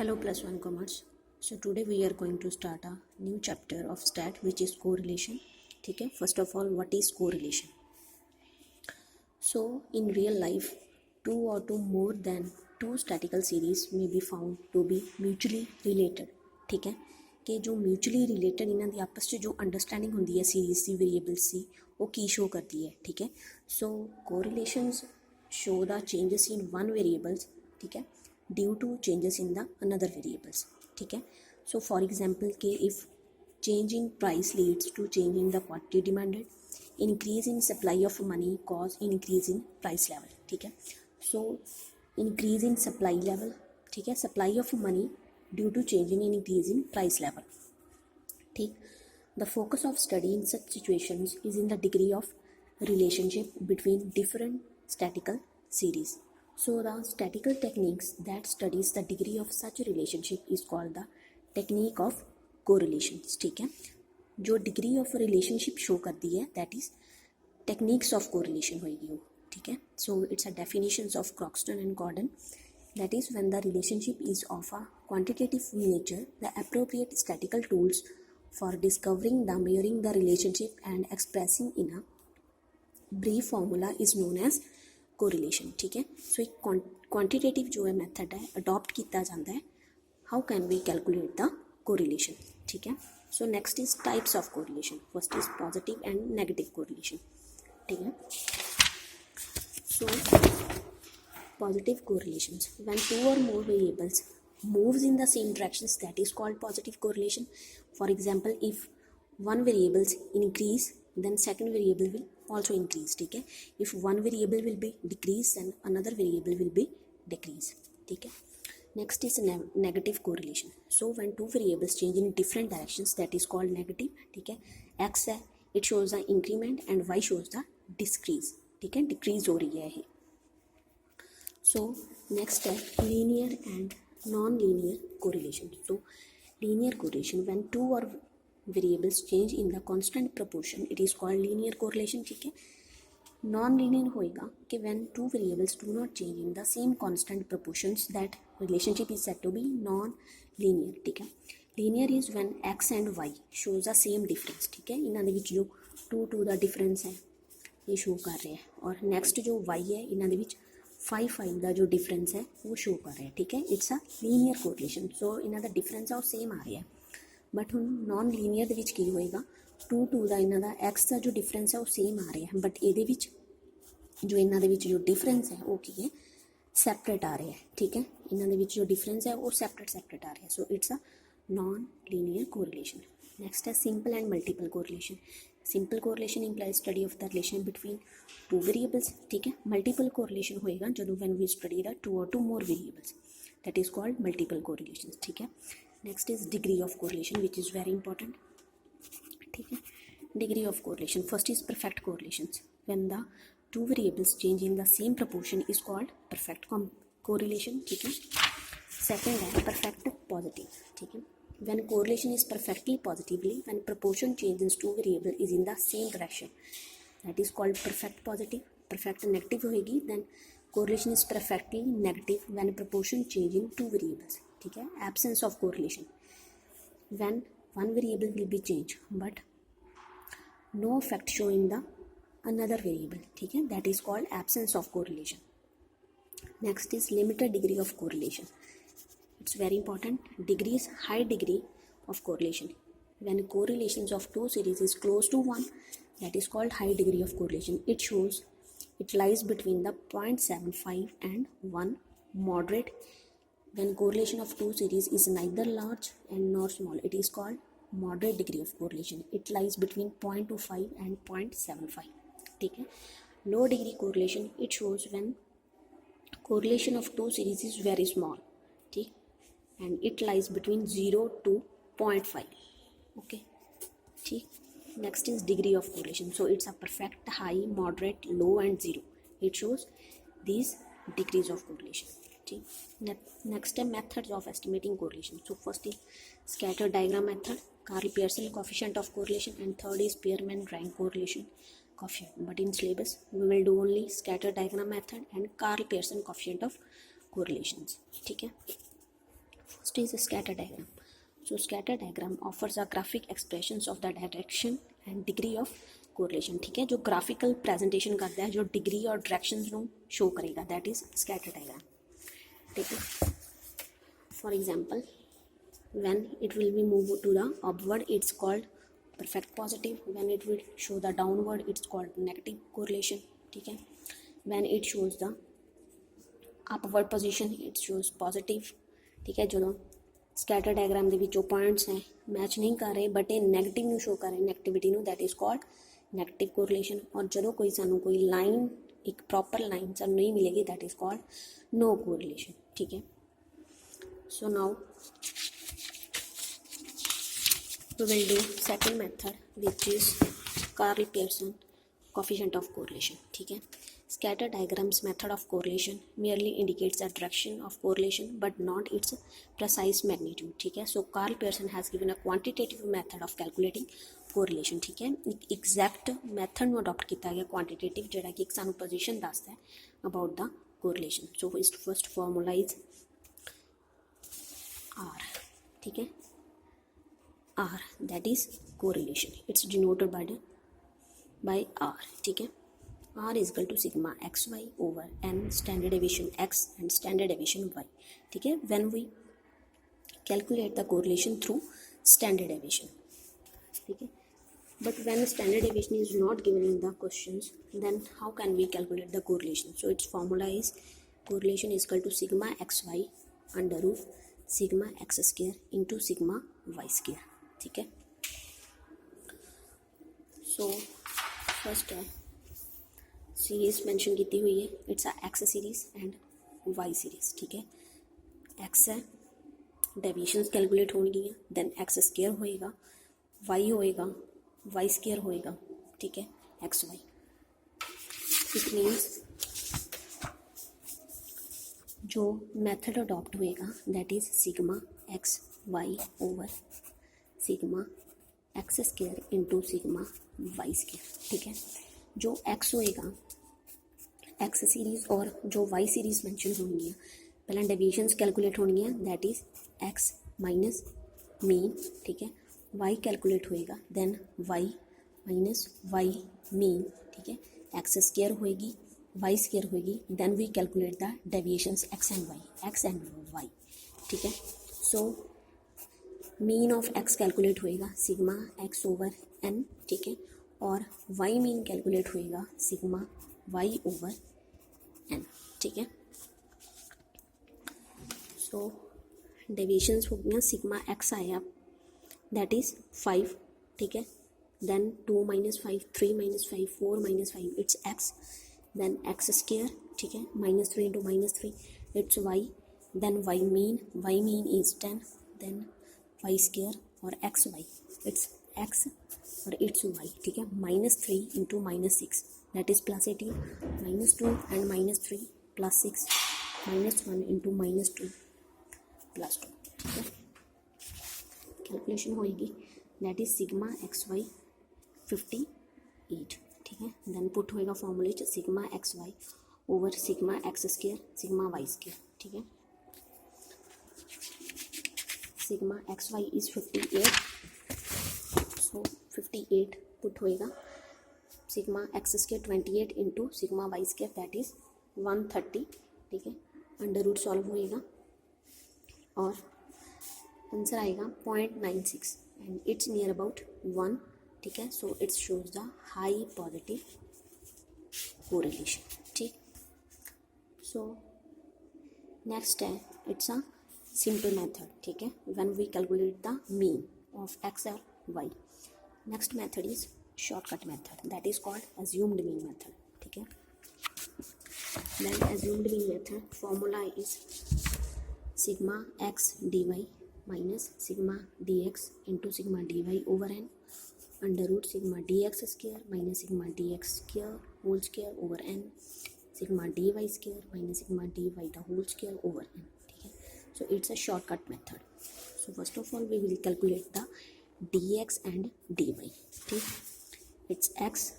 Hello plus one commerce. So today we are going to start a new chapter of stat which is correlation. ठीक है, first of all what is correlation? So in real life two or two more than two statistical series may be found to be mutually related. ठीक है कि जो mutually related इन्हां दी आपस च जो अंडरस्टैंडिंग होंदी है सीरीज दी वेरिएबल्स दी वो की शो करती है. ठीक है, so correlations show the changes in one variables. ठीक है, due to changes in the another variables. ठीक है, सो फॉर एग्जांपल के if change in price leads to change in the quantity demanded, increase in supply of money cause increase in price level. ठीक है, so increase in supply level. ठीक है, supply of money due to change in increase in price level. ठीक, the focus of study in such situations is in the degree of relationship between different statistical series. So the statistical techniques that studies the degree of such relationship is called the technique of correlations. ठीक है, जो degree of relationship show करती है that is techniques of correlation होएगी वो. ठीक है, so it's a definitions of Croxton and Gordon that is when the relationship is of a quantitative nature the appropriate statical tools for discovering the measuring the relationship and expressing in a brief formula is known as correlation. ठीक है, सो एक quantitative जो है method है adopt किया जाता है. How can we calculate the correlation. ठीक है, so next is types of correlation. First is positive and negative correlation. ठीक है, so positive correlations when two or more variables moves in the same directions that is called positive correlation. For example, if one variables increase then second variable will also increase. ठीक है, if one variable will be decrease then another variable will be decrease. ठीक है, next is negative correlation. So when two variables change in different directions that is called negative. ठीक है, x है it shows the increment and y shows the decrease. ठीक है, decrease हो रही है ये. So next है linear and non-linear correlation. So linear correlation when two or variables change in the constant proportion it is called linear correlation. ठीक है, non-linear होएगा कि when two variables do not change in the same constant proportions that relationship is said to be non-linear. ठीक है, linear is when x and y shows the same difference. ठीक है, इन्हां दे विच जो 2 ਦਾ डिफरेंस है ये शो कर रहे हैं और नेक्स्ट जो y है इन्हां दे विच 5 ਦਾ जो डिफरेंस है वो शो कर रहे हैं. ठीक है, इट्स अ लीनियर कोरिलेशन. सो इन्हां दा डिफरेंस है वो सेम आ रहा है. बट हुण नॉन लीनियर दे विच की होएगा 2 ਦਾ इन्हां दा x ਦਾ जो डिफरेंस है वो सेम आ रहा है बट ਇਹਦੇ ਵਿੱਚ जो इन्हां दे विच जो डिफरेंस है वो की है सैपरेट आ रहा है. ठीक है, इन्हां दे विच जो डिफरेंस है वो सैपरेट आ रहा है. So it's a non linear correlation. Next है simple and multiple correlation. Simple correlation implies study of the relation between two variables. ठीक है, मल्टीपल कोरिलेशन होएगा जदों when we study the two or two more variables that is called multiple correlation. ठीक है, next is degree of correlation which is very important. ठीक है, degree of correlation first is perfect correlations when the two variables change in the same proportion is called perfect correlation. ठीक है, second है perfect positive. ठीक है, when correlation is perfectly positively when proportion changes two variable is in the same direction that is called perfect positive. perfect negative होएगी then correlation is perfectly negative when proportion change in two variables. ठीक है, absence of correlation when one variable will be changed but no effect show in the another variable. ठीक है, that is called absence of correlation. next is limited degree of correlation. It's very important. Degree is high degree of correlation when correlations of two series is close to 1 that is called high degree of correlation. It lies between the 0.75 and 1 moderate when correlation of two series is neither large and nor small it is called moderate degree of correlation. It lies between 0.25 and 0.75. ठीक है, low degree correlation it shows when correlation of two series is very small. ठीक, and it lies between 0 to 0.5. Okay, ठीक, next is degree of correlation. So it's a perfect, high, moderate, low and 0. It shows these degrees of correlation. ठीक, next है methods of estimating correlation. So first is scatter diagram method, Karl Pearson coefficient of correlation and third is Spearman rank correlation coefficient. But in syllabus we will do only scatter diagram method and Carl Pearson coefficient of correlations. ठीक है, First is a scatter diagram. So scatter diagram offers a graphic expressions of the direction and degree of correlation. ठीक है, जो graphical presentation करता है, जो degree और directions ਨੂੰ show करेगा, that is scatter diagram. ठीक है. For example, when it will be moved to the upward, it's called perfect positive. When it will show the downward, it's called negative correlation. ठीक है. When it shows the upward position, it shows positive. ठीक है. जो ਸਕੈਟਰ diagram ਦੇ ਵਿੱਚ ਜੋ points ਹੈ match ਨਹੀਂ ਕਰ ਰਹੇ ਬਟ ਇਹ ਨੈਗੇਟਿਵ ਨੂੰ ਸ਼ੋ ਕਰ ਰਹੇ, ਨੈਗੇਟਿਵਿਟੀ ਨੂੰ, that is called negative correlation. ਔਰ ਜਦੋਂ ਕੋਈ ਸਾਨੂੰ ਕੋਈ ਲਾਈਨ, ਇੱਕ ਪ੍ਰੋਪਰ ਲਾਈਨ ਸਾਨੂੰ ਨਹੀਂ ਮਿਲੇਗੀ, that is called no correlation. ठीक है. So now we will do second method which is Carl Pearson coefficient of correlation. ठीक है. Scatter diagrams method of correlation merely indicates the direction of correlation but not its precise magnitude. ठीक है. So Carl Pearson has given a quantitative method of calculating correlation. ठीक है. exact method ਨੂੰ adopt ਕੀਤਾ ਗਿਆ quantitative, ਜਿਹੜਾ ਕਿ ਸਾਨੂੰ position ਦੱਸਦਾ ਹੈ about the correlation. So its first formula is R. ठीक है. R, that is correlation. It's denoted by R. ठीक है. R is equal to sigma xy over n standard deviation x and standard deviation y. ठीक है. When we calculate the correlation through standard deviation. ठीक है. But when standard deviation is not given in the questions, then how can we calculate the correlation? So its formula is correlation is equal to sigma xy under root sigma x square into sigma y square. ठीक है. So first series mention की हुई है, it's a x series and y series. ठीक है. X है, deviations calculate होंगी, then x square होएगा, वाई होएगा, वाई स्क्वायर होएगा. ठीक है. X y. इट मीन्स जो मेथड अडॉप्ट होएगा that is sigma x y over sigma x square into sigma y square. ठीक है. जो एक्स होएगा एक्स सीरीज और जो वाई सीरीज मैंशन होंगी, पहले डेविएशंस कैलकुलेट होनी है, that is x minus mean. ठीक है. वाई कैलकुलेट होएगा, then y minus y mean. ठीक है. एक्स स्क्वायर होएगी, वाई स्क्वायर होएगी, then we calculate the deviations x and y. ठीक है. So mean of x calculate होएगा सिग्मा एक्स ओवर एन. ठीक है. और वाई मीन कैलकुलेट होएगा सिग्मा वाई ओवर एन. ठीक है. सो डेविएशंस हो गया, सिग्मा एक्स आया दैट इज 5. ठीक है. Then 2 minus 5, 3 minus 5, 4 minus 5, it's x. Then x square. ठीक है. -3 into -3 it's y. Then y mean is 10. Then y square और एक्स वाई, इट्स एक्स और इट्स वाई. ठीक है. -3 into -6 that is +18. -2 and -3 +6. -1 into -2 +2. ठीक है. कैलकुलेशन होएगी that is sigma x y 58. ठीक है. देन पुट होएगा फॉर्मूले च sigma x y over sigma x square sigma y square. ठीक है. Sigma x y is 58. So 58 put होएगा sigma x square 28 into sigma y square that is 130. ठीक है. अंडर रूट सॉल्व होएगा और आंसर आएगा 0.96 एंड इट्स नियर अबाउट 1. ठीक है. So it's shows the high positive correlation. ठीक. सो नेक्स्ट है इट्स अ सिंपल मेथड. ठीक है. When we calculate the mean of x और y. Next method is shortcut method that is called assumed mean method. ठीक है. Then assumed mean method formula is sigma x d y minus sigma d x into sigma d y over n under root sigma d x square minus sigma d x square whole square over n sigma d y square minus sigma d y the whole square over n. ठीक है. So it's a shortcut method. So first of all we will calculate the d x and d y. ठीक. It's x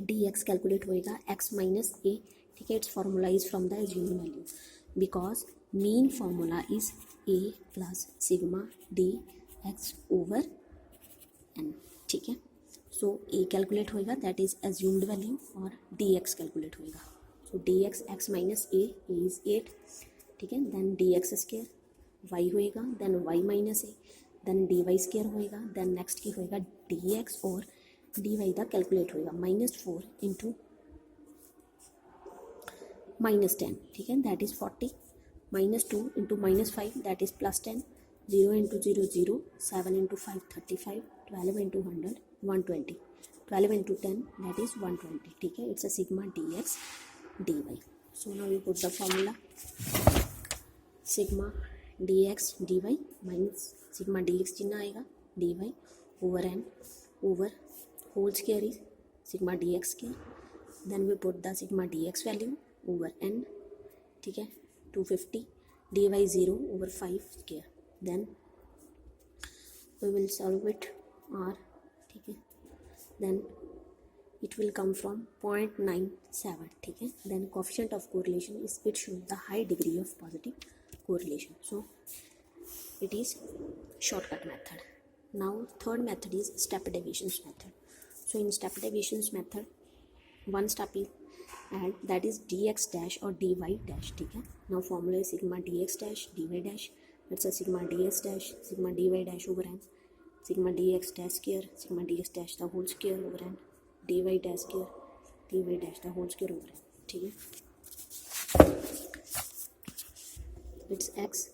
d x calculate होएगा x minus a. ठीक है. It's formula is from the assumed value because mean formula is a plus sigma d x over n, ठीक है। So a calculate होएगा, that is assumed value, और d x calculate होएगा। So d x x minus a is 8, ठीक है। Then d x square y होएगा, then y minus a, then d y square होएगा, then next की होएगा d x और d y का कैलकुलेट होएगा -4 इंटू -10, ठीक है, that is 40, -2 into -5 that is +10, 0 into 0 0, 7 into 5 35, 12 into 100 120, 12 into 10 that is 120, ठीक है। It's a sigma d x d y. So now we put the formula sigma d x d y minus sigma d x चिन्ह आएगा d y over n over whole square is sigma d x square, then we put the sigma d x value over n, ठीक है, 250, dy 0 over 5 square, then we will solve it r, ठीक है, then it will come from 0.97, ठीक है। then coefficient of correlation is it shows the high degree of positive correlation, so it is shortcut method. Now third method is step deviations method. So in step deviations method, one step is and that is dx dash or dy dash, ठीक है। now formula is sigma dx dash dy dash, that's a sigma ds dash sigma dy dash over n, sigma dx dash square sigma dx dash the whole square over n, dy dash square dy dash the whole square over n, ठीक है। it's x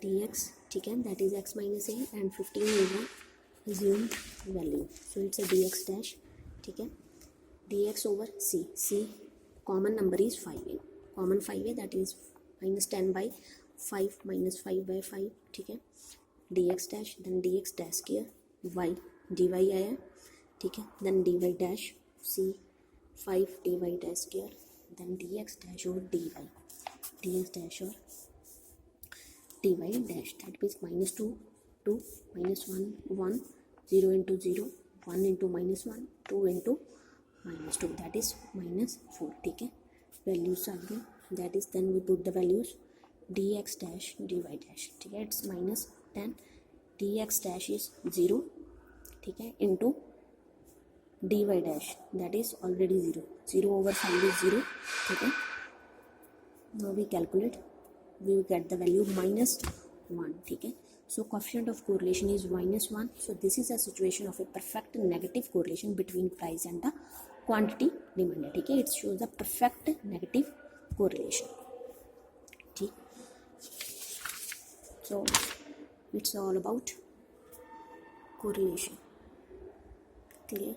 dx, ठीक है, that is x minus a and 15 is a assumed value, so it's a dx dash, ठीक है, dx over c common number is 5a, common 5a that is -10 by 5 minus 5 by 5, ठीक है, dx dash then dx dash square y dy आया, ठीक है, then dy dash c 5 dy dash square then dx dash और dy dx dash और dy dash, that means -2 2 -1 1 0 into 0 1 into -1 2 into -2 that is -4, ठीक है। Values आ गए, that is then we put the values dx dash dy dash, ठीक है, it's -10, dx dash is 0, ठीक है, into dy dash that is already 0, 0 over 5 is 0, ठीक है। Now we calculate, we get the value -1, ठीक है। So coefficient of correlation is -1. So this is a situation of a perfect negative correlation between price and the quantity demanded, ठीक है। It shows a perfect negative correlation, ठीक। So it's all about correlation, clear।